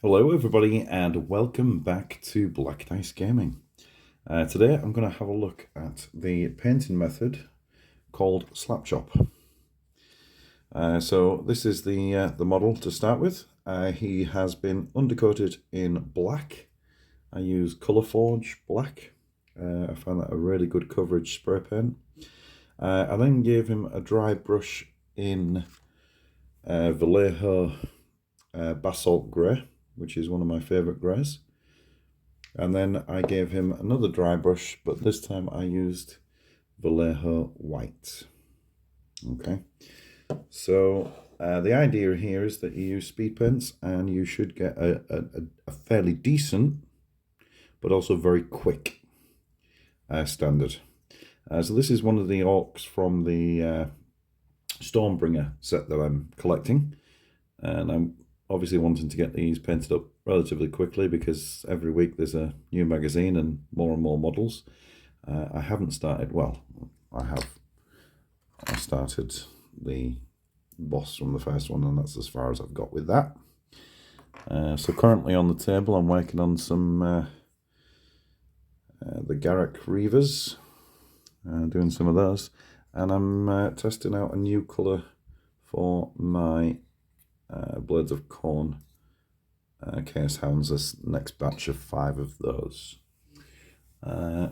Hello everybody and welcome back to Black Dice Gaming. Today I'm going to have a look at the painting method called slapchop. So this is the model to start with. He has been undercoated in black. I use Colourforge black. I found that a really good coverage spray paint. I then gave him a dry brush in Vallejo Basalt Grey, which is one of my favourite greys. And then I gave him another dry brush, but this time I used Vallejo White. Okay, so the idea here is that you use speed paints and you should get a fairly decent, but also very quick standard. So this is one of the Ourrks from the Stormbringer set that I'm collecting, and I'm obviously wanting to get these painted up relatively quickly because every week there's a new magazine and more models. I haven't started, well, I started the boss from the first one, and that's as far as I've got with that. So currently on the table I'm working on some the Garrick Reavers, doing some of those, and I'm testing out a new colour for my Blades of Corn Chaos Hounds, this next batch of 5 of those.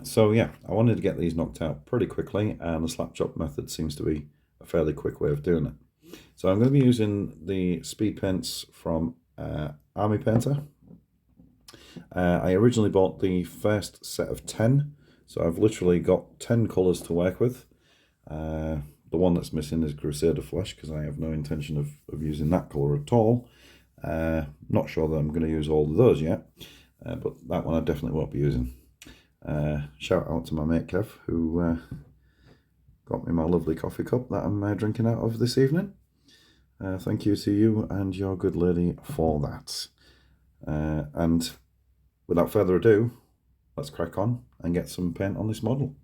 So yeah, I wanted to get these knocked out pretty quickly, and the slapchop method seems to be a fairly quick way of doing it. So I'm going to be using the speed paints from Army Painter. I originally bought the first set of 10, so I've literally got 10 colours to work with. The one that's missing is Crusader Flesh, because I have no intention of using that colour at all. Not sure that I'm going to use all of those yet, but that one I definitely won't be using. Shout out to my mate Kev, who got me my lovely coffee cup that I'm drinking out of this evening. Thank you to you and your good lady for that. And without further ado, let's crack on and get some paint on this model.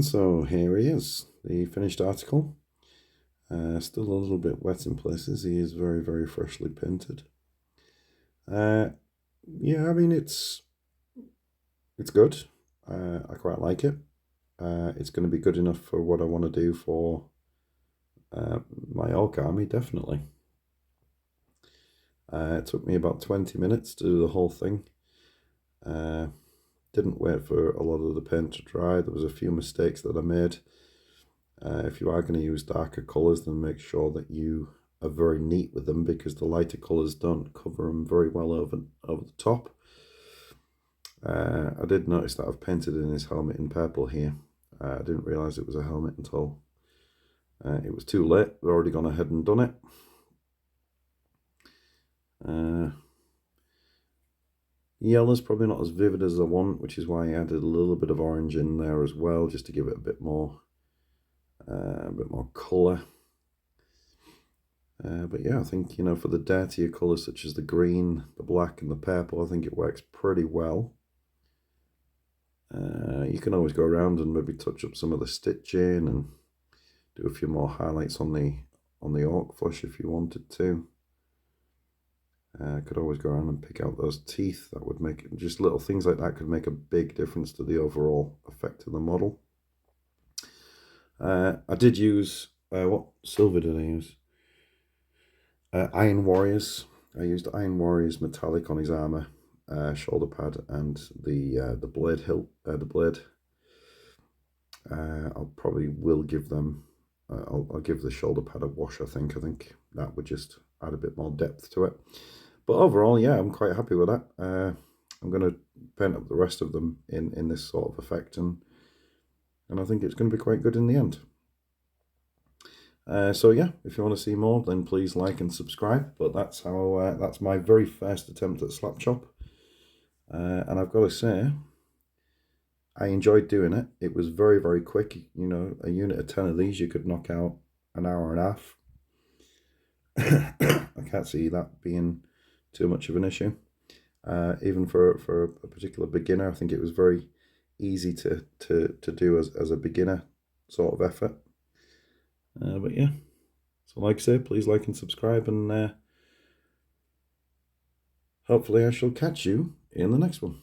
And so here he is, the finished article. Still a little bit wet in places. He is very, very freshly painted. Yeah, I mean, it's good. I quite like it. It's going to be good enough for what I want to do for my Orrk army, definitely. It took me about 20 minutes to do the whole thing. Didn't wait for a lot of the paint to dry. There was a few mistakes that I made. If you are going to use darker colours, then make sure that you are very neat with them, because the lighter colours don't cover them very well over the top. I did notice that I've painted in his helmet in purple here. I didn't realise it was a helmet until it was too late. I'd already gone ahead and done it. Yellow's probably not as vivid as I want, which is why I added a little bit of orange in there as well, just to give it a bit more colour. But yeah, I think, you know, for the dirtier colours such as the green, the black and the purple, I think it works pretty well. You can always go around and maybe touch up some of the stitching and do a few more highlights on the Orrk flesh if you wanted to. Could always go around and pick out those teeth. That would make it, just little things like that could make a big difference to the overall effect of the model. I did use, what silver did I use? Iron Warriors. I used Iron Warriors metallic on his armor, shoulder pad, and the blade hilt. The blade. I'll probably will give them. I'll give the shoulder pad a wash. I think that would just add a bit more depth to it. But overall, yeah, I'm quite happy with that. I'm going to paint up the rest of them in this sort of effect, and I think it's going to be quite good in the end. So yeah, if you want to see more, then please like and subscribe. But that's how that's my very first attempt at slapchop, and I've got to say, I enjoyed doing it. It was very, very quick. You know, a unit of 10 of these you could knock out an hour and a half. I can't see that being too much of an issue. Even for a particular beginner, I think it was very easy to do as a beginner sort of effort. But yeah, so like I say, please like and subscribe, and hopefully I shall catch you in the next one.